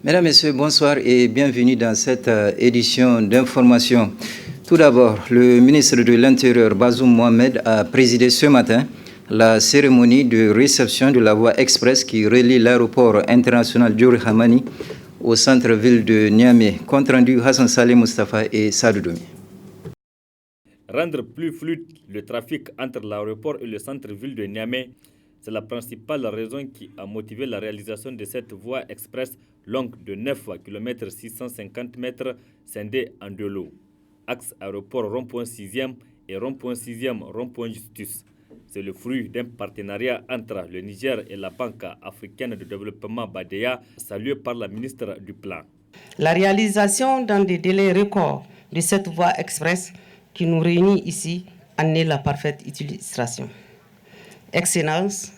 Mesdames, Messieurs, bonsoir et bienvenue dans cette édition d'information. Tout d'abord, le ministre de l'Intérieur, Bazoum Mohamed, a présidé ce matin la cérémonie de réception de la voie express qui relie l'aéroport international Diori Hamani au centre-ville de Niamey. Compte rendu Hassan Saleh Mustafa et Sadou Doumi. Rendre plus fluide le trafic entre l'aéroport et le centre-ville de Niamey, c'est la principale raison qui a motivé la réalisation de cette voie express longue de 9 km 650 mètres scindée en deux lots. Axe aéroport rond-point 6e et rond-point 6e rond-point Justus. C'est le fruit d'un partenariat entre le Niger et la Banque africaine de développement BADEA, salué par la ministre du Plan. La réalisation dans des délais records de cette voie express qui nous réunit ici en est la parfaite illustration. Excellences,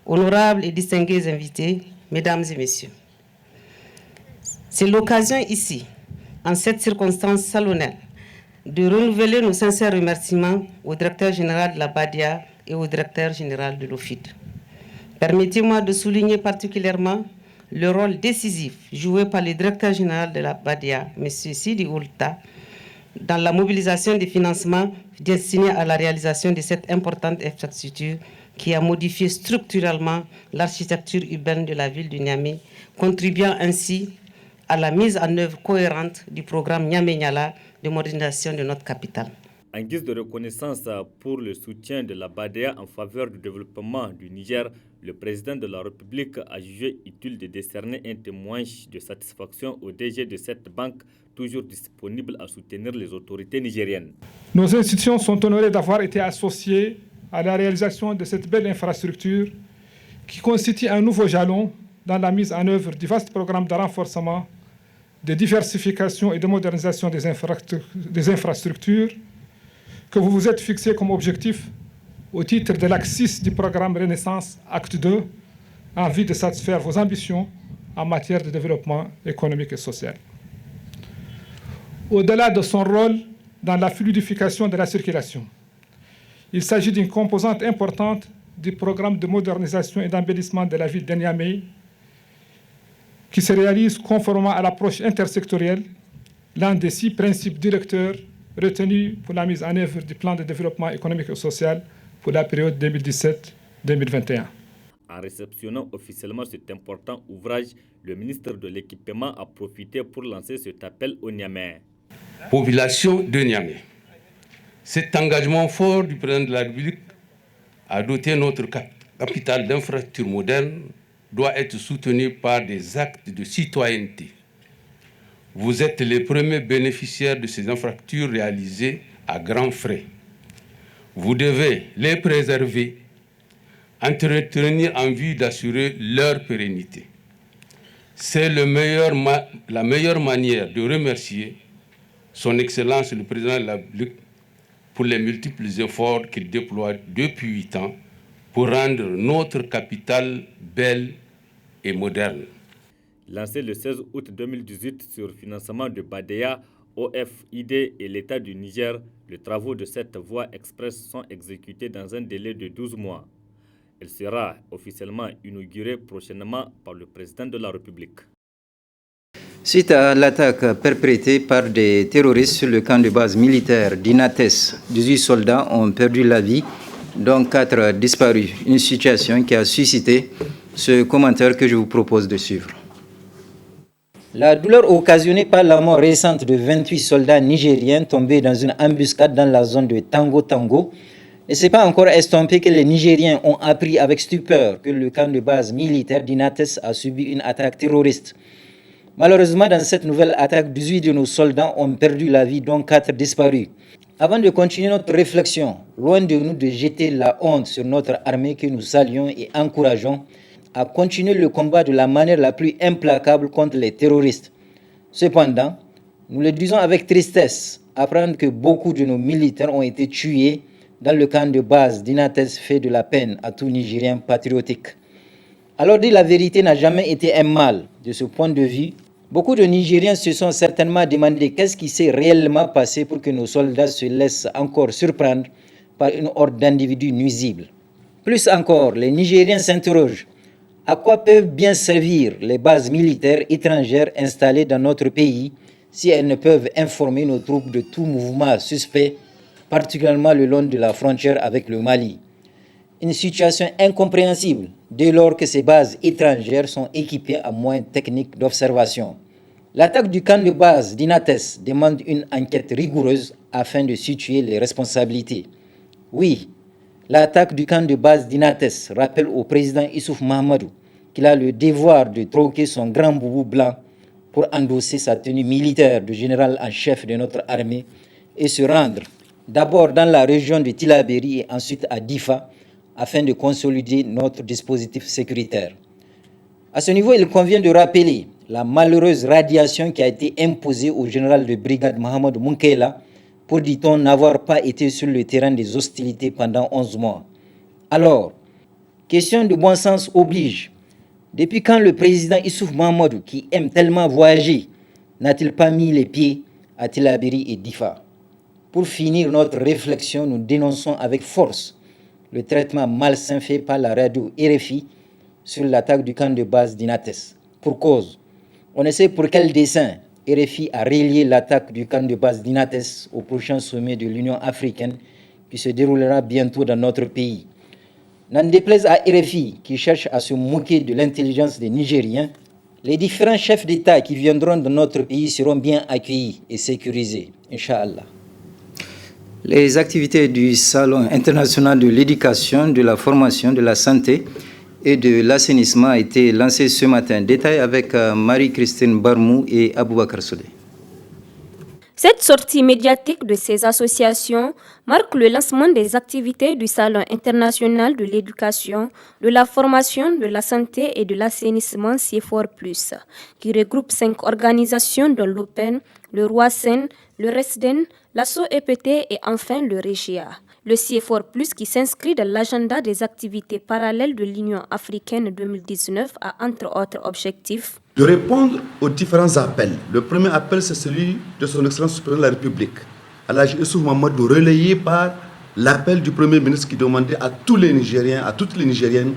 honorables et distingués invités, mesdames et messieurs, c'est l'occasion ici, en cette circonstance solennelle, de renouveler nos sincères remerciements au directeur général de la BADEA et au directeur général de l'OFID. Permettez-moi de souligner particulièrement le rôle décisif joué par le directeur général de la BADEA, M. Sidi Oulta, dans la mobilisation des financements destinés à la réalisation de cette importante infrastructure qui a modifié structurellement l'architecture urbaine de la ville de Niamey, contribuant ainsi à la mise en œuvre cohérente du programme Niamey-Niala de modernisation de notre capitale. En guise de reconnaissance pour le soutien de la BADEA en faveur du développement du Niger, le président de la République a jugé utile de décerner un témoignage de satisfaction au DG de cette banque, toujours disponible à soutenir les autorités nigériennes. Nos institutions sont honorées d'avoir été associées à la réalisation de cette belle infrastructure qui constitue un nouveau jalon dans la mise en œuvre du vaste programme de renforcement, de diversification et de modernisation des infrastructures que vous vous êtes fixé comme objectif au titre de l'axe 6 du programme Renaissance Acte 2 en vue de satisfaire vos ambitions en matière de développement économique et social. Au-delà de son rôle dans la fluidification de la circulation, il s'agit d'une composante importante du programme de modernisation et d'embellissement de la ville de Niamey qui se réalise conformément à l'approche intersectorielle, l'un des 6 principes directeurs retenus pour la mise en œuvre du plan de développement économique et social pour la période 2017-2021. En réceptionnant officiellement cet important ouvrage, le ministre de l'Équipement a profité pour lancer cet appel au Niamey. Population de Niamey, cet engagement fort du président de la République à doter notre capitale d'infrastructures modernes doit être soutenu par des actes de citoyenneté. Vous êtes les premiers bénéficiaires de ces infrastructures réalisées à grands frais. Vous devez les préserver, entretenir en vue d'assurer leur pérennité. C'est la meilleure manière de remercier Son Excellence le Président de la République pour les multiples efforts qu'il déploie depuis 8 ans pour rendre notre capitale belle et moderne. Lancé le 16 août 2018 sur financement de BADEA, OFID et l'État du Niger, les travaux de cette voie express sont exécutés dans un délai de 12 mois. Elle sera officiellement inaugurée prochainement par le président de la République. Suite à l'attaque perpétrée par des terroristes sur le camp de base militaire d'Inates, 18 soldats ont perdu la vie, dont 4 disparus. Une situation qui a suscité ce commentaire que je vous propose de suivre. La douleur occasionnée par la mort récente de 28 soldats nigériens tombés dans une embuscade dans la zone de Tango ne s'est pas encore estompée que les Nigériens ont appris avec stupeur que le camp de base militaire d'Inates a subi une attaque terroriste. Malheureusement, dans cette nouvelle attaque, 18 de nos soldats ont perdu la vie, dont 4 disparus. Avant de continuer notre réflexion, loin de nous de jeter la honte sur notre armée que nous saluons et encourageons, à continuer le combat de la manière la plus implacable contre les terroristes. Cependant, nous le disons avec tristesse, apprendre que beaucoup de nos militaires ont été tués dans le camp de base d'Inates fait de la peine à tout Nigérien patriotique. Alors dire la vérité n'a jamais été un mal. De ce point de vue, beaucoup de Nigériens se sont certainement demandé qu'est-ce qui s'est réellement passé pour que nos soldats se laissent encore surprendre par une horde d'individus nuisibles. Plus encore, les Nigériens s'interrogent. À quoi peuvent bien servir les bases militaires étrangères installées dans notre pays si elles ne peuvent informer nos troupes de tout mouvement suspect, particulièrement le long de la frontière avec le Mali? Une situation incompréhensible dès lors que ces bases étrangères sont équipées à moyens techniques d'observation. L'attaque du camp de base d'Inates demande une enquête rigoureuse afin de situer les responsabilités. Oui, l'attaque du camp de base d'Inates rappelle au président Issouf Mahamadou qu'il a le devoir de troquer son grand boubou blanc pour endosser sa tenue militaire de général en chef de notre armée et se rendre d'abord dans la région de Tillabéri et ensuite à Difa afin de consolider notre dispositif sécuritaire. À ce niveau, il convient de rappeler la malheureuse radiation qui a été imposée au général de brigade Mohamed Munkela pour, dit-on, n'avoir pas été sur le terrain des hostilités pendant 11 mois. Alors, question de bon sens oblige. Depuis quand le président Issouf Mahamadou, qui aime tellement voyager, n'a-t-il pas mis les pieds à Tillabéri et Difa? Pour finir notre réflexion, nous dénonçons avec force le traitement malsain fait par la radio RFI sur l'attaque du camp de base d'Inates. Pour cause, on ne sait pour quel dessein RFI a relié l'attaque du camp de base d'Inates au prochain sommet de l'Union africaine qui se déroulera bientôt dans notre pays. N'en déplaise à RFI qui cherche à se moquer de l'intelligence des Nigériens, les différents chefs d'État qui viendront dans notre pays seront bien accueillis et sécurisés, Inch'Allah. Les activités du Salon international de l'éducation, de la formation, de la santé et de l'assainissement ont été lancées ce matin. Détail avec Marie-Christine Barmou et Aboubakar Soudé. Cette sortie médiatique de ces associations marque le lancement des activités du Salon international de l'éducation, de la formation, de la santé et de l'assainissement CIFOR+, qui regroupe 5 organisations dont l'Open, le Roisen, le Resden, l'ASSO-EPT et enfin le REGIA. Le CIFOR+, qui s'inscrit dans l'agenda des activités parallèles de l'Union africaine 2019, a entre autres objectifs de répondre aux différents appels. Le premier appel, c'est celui de son Excellence supérieure de la République, Alhaji Issouf Mahamadou, relayé par l'appel du Premier ministre qui demandait à tous les Nigériens, à toutes les Nigériennes,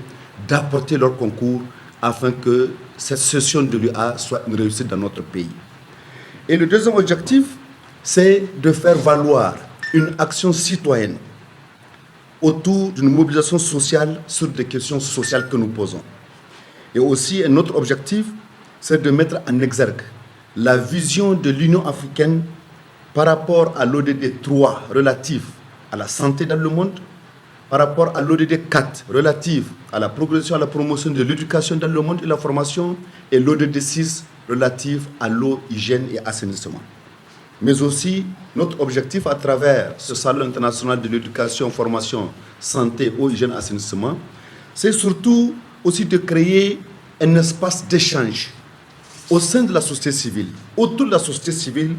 d'apporter leur concours afin que cette session de l'UA soit une réussite dans notre pays. Et le deuxième objectif, c'est de faire valoir une action citoyenne autour d'une mobilisation sociale sur des questions sociales que nous posons. Et aussi, un autre objectif, c'est de mettre en exergue la vision de l'Union africaine par rapport à l'ODD 3 relatif à la santé dans le monde, par rapport à l'ODD 4 relatif à la progression, à la promotion de l'éducation dans le monde et la formation, et l'ODD 6 relatif à l'eau, hygiène et assainissement. Mais aussi, notre objectif à travers ce Salon international de l'éducation, formation, santé, eau, hygiène, assainissement, c'est surtout aussi de créer un espace d'échange au sein de la société civile, autour de la société civile,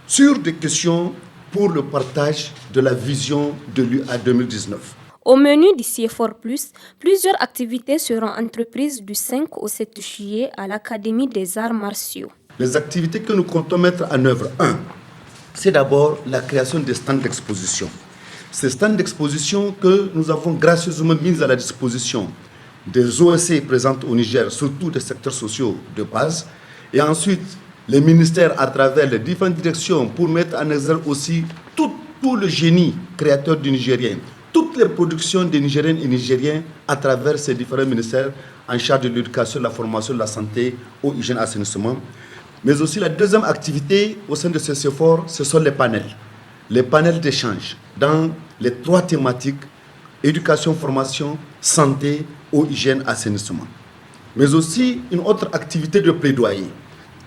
sur des questions pour le partage de la vision de l'UA 2019. Au menu du CIFOR+, plusieurs activités seront entreprises du 5 au 7 juillet à l'Académie des arts martiaux. Les activités que nous comptons mettre en œuvre, c'est d'abord la création des stands d'exposition. Ces stands d'exposition que nous avons gracieusement mis à la disposition des OSC présentes au Niger, surtout des secteurs sociaux de base, et ensuite les ministères à travers les différentes directions pour mettre en exergue aussi tout le génie créateur du Nigérien, toutes les productions des Nigériennes et Nigériens à travers ces différents ministères en charge de l'éducation, de la formation, de la santé, eau, hygiène, assainissement. Mais aussi la deuxième activité au sein de ce CIFOR, ce sont les panels d'échange dans les 3 thématiques, éducation, formation, santé, eau, hygiène, assainissement. Mais aussi une autre activité de plaidoyer,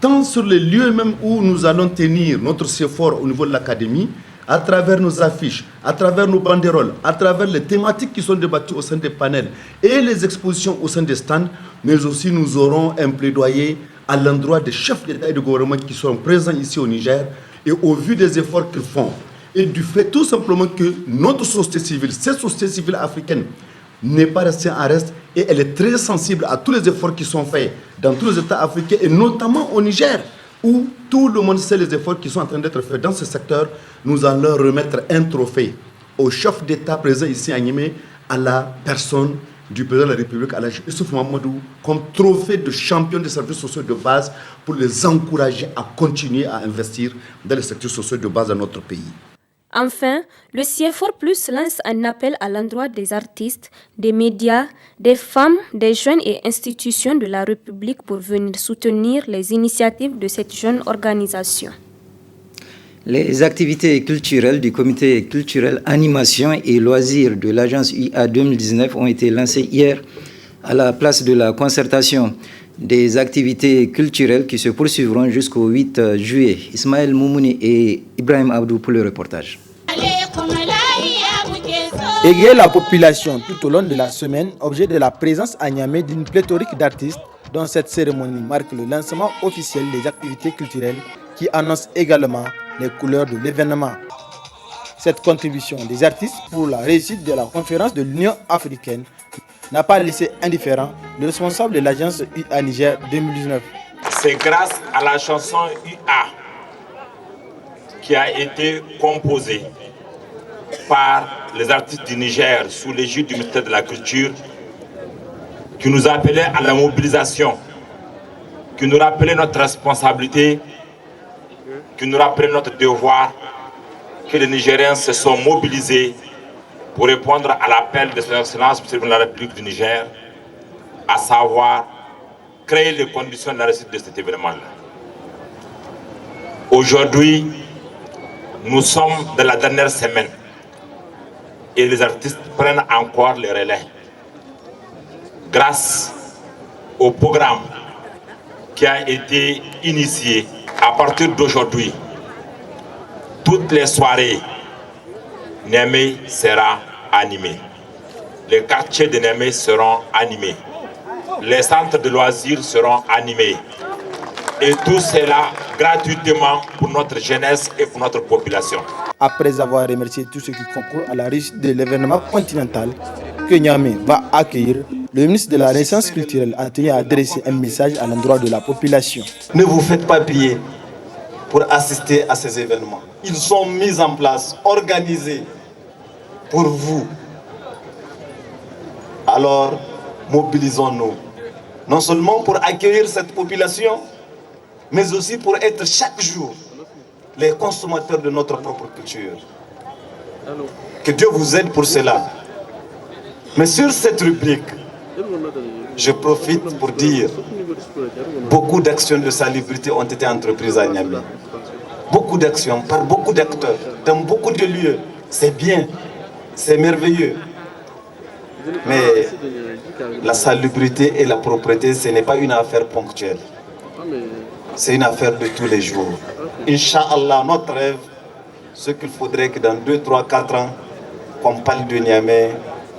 tant sur les lieux même où nous allons tenir notre CIFOR au niveau de l'académie, à travers nos affiches, à travers nos banderoles, à travers les thématiques qui sont débattues au sein des panels et les expositions au sein des stands, mais aussi nous aurons un plaidoyer à l'endroit des chefs d'État et de gouvernement qui sont présents ici au Niger et au vu des efforts qu'ils font et du fait tout simplement que notre société civile, cette société civile africaine, n'est pas restée en reste et elle est très sensible à tous les efforts qui sont faits dans tous les États africains et notamment au Niger où tout le monde sait les efforts qui sont en train d'être faits dans ce secteur. Nous allons remettre un trophée au chef d'État présent ici à Niamey à la personne du président de la République, Alhaji Issoufou Mahamadou, comme trophée de champion des services sociaux de base pour les encourager à continuer à investir dans les secteurs sociaux de base dans notre pays. Enfin, le CFOR Plus lance un appel à l'endroit des artistes, des médias, des femmes, des jeunes et institutions de la République pour venir soutenir les initiatives de cette jeune organisation. Les activités culturelles du comité culturel animation et loisirs de l'agence UA 2019 ont été lancées hier à la place de la concertation. Des activités culturelles qui se poursuivront jusqu'au 8 juillet. Ismaël Moumouni et Ibrahim Abdou pour le reportage. Égayer la population tout au long de la semaine, objet de la présence à Niamey d'une pléthorique d'artistes, dont cette cérémonie marque le lancement officiel des activités culturelles qui annonce également les couleurs de l'événement. Cette contribution des artistes pour la réussite de la conférence de l'Union africaine n'a pas laissé indifférent le responsable de l'agence UA Niger 2019. C'est grâce à la chanson UA qui a été composée par les artistes du Niger sous l'égide du ministère de la Culture, qui nous appelait à la mobilisation, qui nous rappelait notre responsabilité, qui nous rappelait notre devoir, que les Nigériens se sont mobilisés pour répondre à l'appel de son Excellence, M. le Président de la République du Niger, à savoir créer les conditions de la réussite de cet événement-là. Aujourd'hui, nous sommes dans la dernière semaine et les artistes prennent encore le relais. Grâce au programme qui a été initié à partir d'aujourd'hui, toutes les soirées, Niamey sera animé. Les quartiers de Niamey seront animés. Les centres de loisirs seront animés. Et tout cela gratuitement pour notre jeunesse et pour notre population. Après avoir remercié tous ceux qui concourent à la réussite de l'événement continental que Niamey va accueillir, le ministre de la Renaissance culturelle a tenu à adresser un message à l'endroit de la population. Ne vous faites pas piller pour assister à ces événements. Ils sont mis en place, organisés pour vous. Alors, mobilisons-nous, non seulement pour accueillir cette population, mais aussi pour être chaque jour les consommateurs de notre propre culture. Que Dieu vous aide pour cela. Mais sur cette rubrique, je profite pour dire, beaucoup d'actions de salubrité ont été entreprises à Niamey. Beaucoup d'actions, par beaucoup d'acteurs, dans beaucoup de lieux. C'est bien, c'est merveilleux. Mais la salubrité et la propreté, ce n'est pas une affaire ponctuelle. C'est une affaire de tous les jours. Inch'Allah, notre rêve, ce qu'il faudrait que dans 2, 3, 4 ans, qu'on parle de Niamey,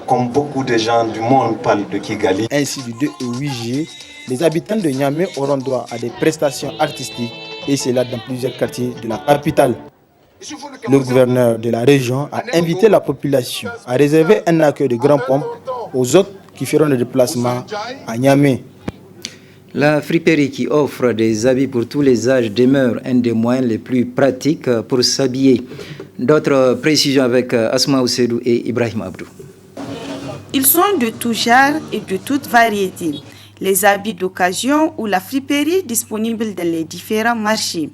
comme beaucoup de gens du monde parlent de Kigali. Ainsi, du 2 au 8 juillet, les habitants de Niamey auront droit à des prestations artistiques, et c'est là dans plusieurs quartiers de la capitale. Le gouverneur de la région a invité la population à réserver un accueil de grands pompes aux autres qui feront le déplacement à Niamey. La friperie qui offre des habits pour tous les âges demeure un des moyens les plus pratiques pour s'habiller. D'autres précisions avec Asma Oussedou et Ibrahim Abdou. Ils sont de tout genre et de toute variété. Les habits d'occasion ou la friperie disponible dans les différents marchés.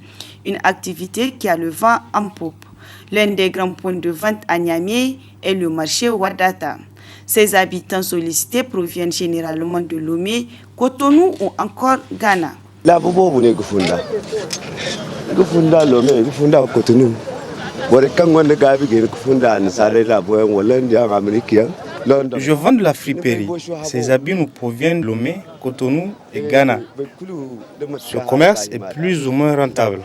Une activité qui a le vent en poupe. L'un des grands points de vente à Niamey est le marché Wadata. Ses habitants sollicités proviennent généralement de Lomé, Cotonou ou encore Ghana. La bobo vous gufunda. Gufunda Lomé, gufunda Cotonou. Je vends de la friperie. Ces habits nous proviennent de Lomé, Cotonou et Ghana. Ce commerce est plus ou moins rentable.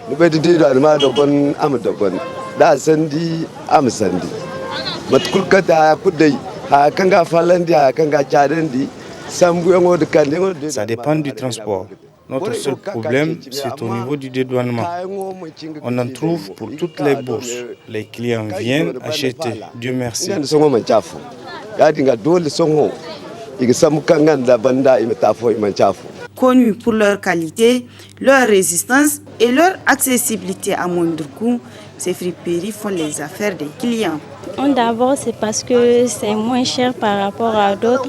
Ça dépend du transport. Notre seul problème, c'est au niveau du dédouanement. On en trouve pour toutes les bourses. Les clients viennent acheter. Dieu merci. Connus pour leur qualité, leur résistance et leur accessibilité à moindre coût, ces friperies font les affaires des clients. D'abord, c'est parce que c'est moins cher par rapport à d'autres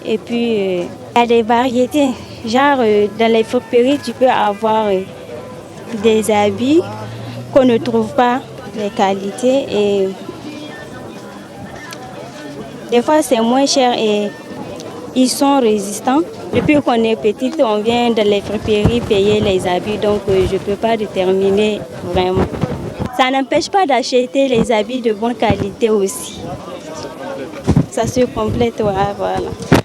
Et puis, il y a des variétés. Genre, dans les friperies, tu peux avoir des habits qu'on ne trouve pas, les qualités. Et des fois, c'est moins cher et ils sont résistants. Depuis qu'on est petite, on vient dans les friperies payer les habits, donc je ne peux pas déterminer vraiment. Ça n'empêche pas d'acheter les habits de bonne qualité aussi. Ça se complète, voilà.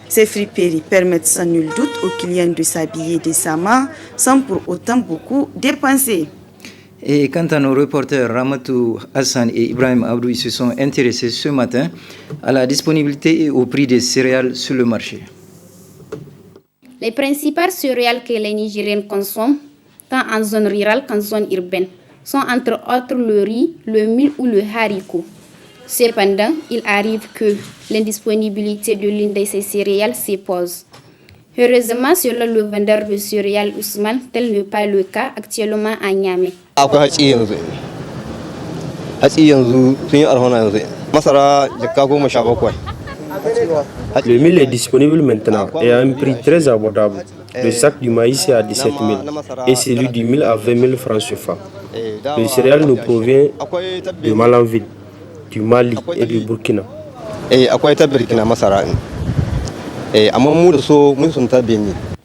Ces friperies permettent sans nul doute aux clients de s'habiller décemment sans pour autant beaucoup dépenser. Et quant à nos reporters Ramatou Hassan et Ibrahim Abdou, ils se sont intéressés ce matin à la disponibilité et au prix des céréales sur le marché. Les principales céréales que les Nigériens consomment, tant en zone rurale qu'en zone urbaine, sont entre autres le riz, le mil ou le haricot. Cependant, il arrive que l'indisponibilité de l'une de ces céréales se pose. Heureusement, selon le vendeur de céréales Ousmane, tel n'est pas le cas actuellement à Niamey. Le mil est disponible maintenant et à un prix très abordable. Le sac du maïs est à 17 000 et celui du mil à 20 000 francs CFA. Le céréal nous provient de Malanville, du Mali et du Burkina.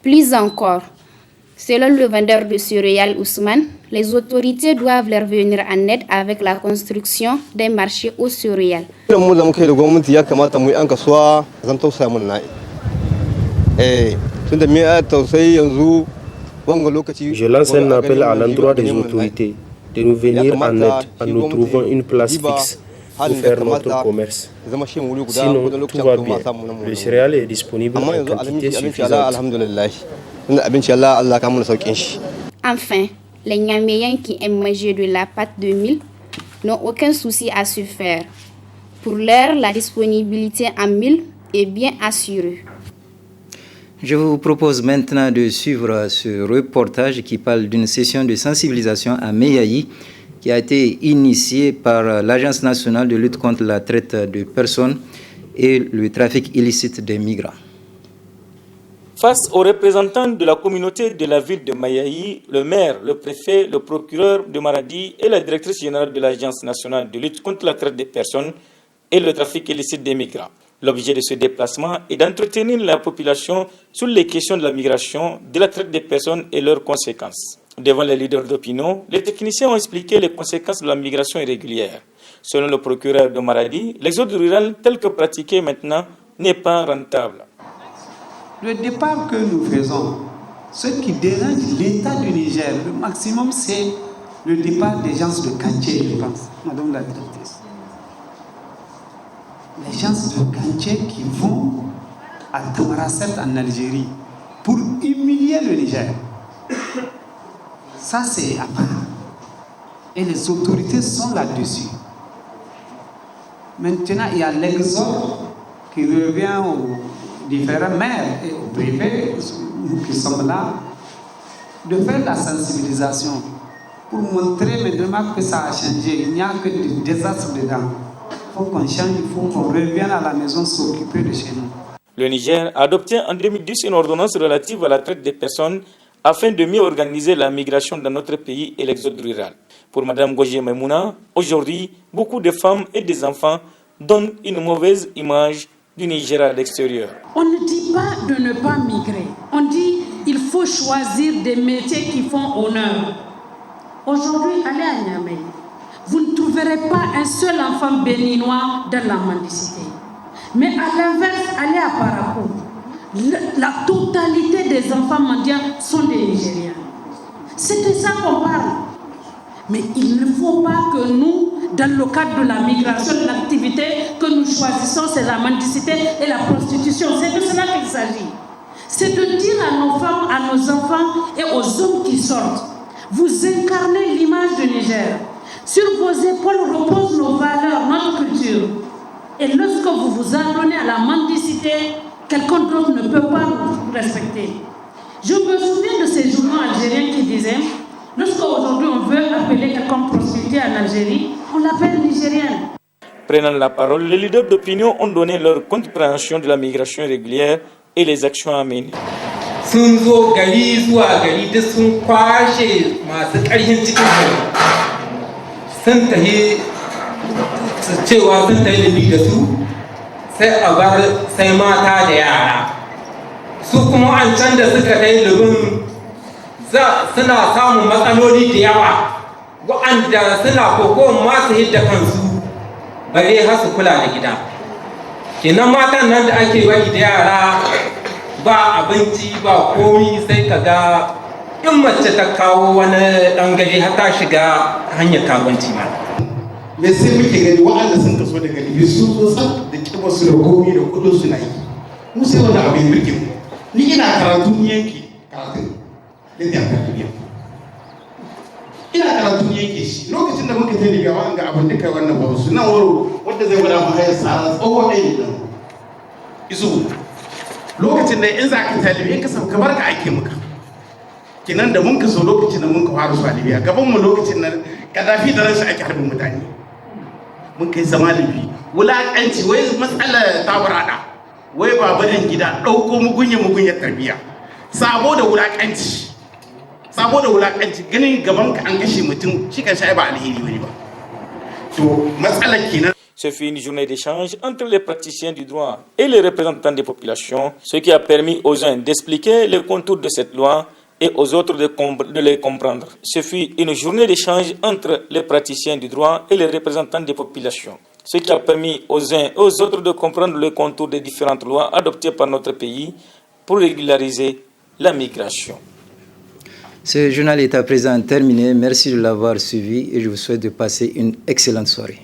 Plus encore, selon le vendeur de céréales Ousmane, les autorités doivent leur venir en aide avec la construction d'un marché aux céréales. Je lance un appel à l'endroit des autorités de nous venir en aide en nous trouvant une place fixe pour faire notre commerce. Sinon, tout va bien. Le céréal est disponible en quantité suffisante. Enfin, les Niaméens qui aiment manger de la pâte de mil n'ont aucun souci à se faire. Pour l'heure, la disponibilité en mil est bien assurée. Je vous propose maintenant de suivre ce reportage qui parle d'une session de sensibilisation à Meyaï qui a été initiée par l'Agence nationale de lutte contre la traite de personnes et le trafic illicite des migrants. Face aux représentants de la communauté de la ville de Meyaï, le maire, le préfet, le procureur de Maradi et la directrice générale de l'Agence nationale de lutte contre la traite des personnes et le trafic illicite des migrants. L'objet de ce déplacement est d'entretenir la population sur les questions de la migration, de la traite des personnes et leurs conséquences. Devant les leaders d'opinion, les techniciens ont expliqué les conséquences de la migration irrégulière. Selon le procureur de Maradi, l'exode rural tel que pratiqué maintenant n'est pas rentable. Le départ que nous faisons, ce qui dérange l'État du Niger, le maximum, c'est le départ des gens de Kanché, je pense, madame la directrice. Les gens de Kanché qui vont à Tamaracet en Algérie pour humilier le Niger. Ça, c'est à part. Et les autorités sont là-dessus. Maintenant, il y a l'exode qui revient aux différents maires et aux préfets qui sont là, de faire la sensibilisation pour montrer maintenant que ça a changé. Il n'y a que du désastre dedans. Il faut qu'on change, il faut qu'on revienne à la maison s'occuper de chez nous. Le Niger a adopté en 2010 une ordonnance relative à la traite des personnes afin de mieux organiser la migration dans notre pays et l'exode rural. Pour Mme Gojé Maimouna, aujourd'hui, beaucoup de femmes et des enfants donnent une mauvaise image du Niger à l'extérieur. On ne dit pas de ne pas migrer. On dit qu'il faut choisir des métiers qui font honneur. Aujourd'hui, allez à Niamey. Vous ne trouverez pas un seul enfant béninois dans la mendicité. Mais à l'inverse, allez à Parakou. La totalité des enfants mendiants sont des Nigériens. C'est de ça qu'on parle. Mais il ne faut pas que nous, dans le cadre de la migration, de l'activité que nous choisissons, c'est la mendicité et la prostitution. C'est de cela qu'il s'agit. C'est de dire à nos femmes, à nos enfants et aux hommes qui sortent, vous incarnez l'image du Niger. Sur vos épaules reposent nos valeurs, notre culture. Et lorsque vous vous adonnez à la mendicité, quelqu'un d'autre ne peut pas vous respecter. Je me souviens de ces journaux algériens qui disaient, lorsqu'aujourd'hui on veut appeler quelqu'un prostitué en Algérie, on l'appelle nigérienne. Prenant la parole, les leaders d'opinion ont donné leur compréhension de la migration irrégulière et les actions à mener. Sun zo gari zuwa gari duk sun kwashe masu ƙarfin cikin sun tahi cewa sun tahi libi da su sai a bar sai mata da yara su kuma an can da suka tahi libin suna samun matsaloli da yawa wa'anda suna kokon masu hidda kansu bare har su kula da gida kenan matan nan da ake bari da yara ba abinci ba komi sai ka ga in mace ta kawo wani dan gari har ta shiga hanyar karuwanci ma. Me sai muke gani wa'anda sun kaso daga libi sun zo san da kiba su da komi da kudin su na yi mu sai wani abin birkin ni ina karatu yanki karatun da ta karatu ina karatu yanki shi lokacin da muka je libi wa ga abin duka wannan ba su nan waro wanda zai gwada mu hayar sara tsohon ɗaya da isu lokacin da in za ka talibi in ka sauka bar ka ake muka kinan da mun ka so lokacin da mun ka fara su a libya gaban mu lokacin nan kadafi da ransa ake harbin mutane mun kai zama libi wulaƙanci wai matsalar ta burada wai babu ɗan gida ɗauko mugunya tarbiyya sabo da wulaƙanci ganin gaban ka an kashe mutum shi kan sha ba alheri wani ba to matsalar kenan. Ce fut une journée d'échange entre les praticiens du droit et les représentants des populations, ce qui a permis aux uns d'expliquer les contours de cette loi et aux autres de les comprendre. Ce fut une journée d'échange entre les praticiens du droit et les représentants des populations, ce qui a permis aux uns et aux autres de comprendre les contours des différentes lois adoptées par notre pays pour régulariser la migration. Ce journal est à présent terminé. Merci de l'avoir suivi et je vous souhaite de passer une excellente soirée.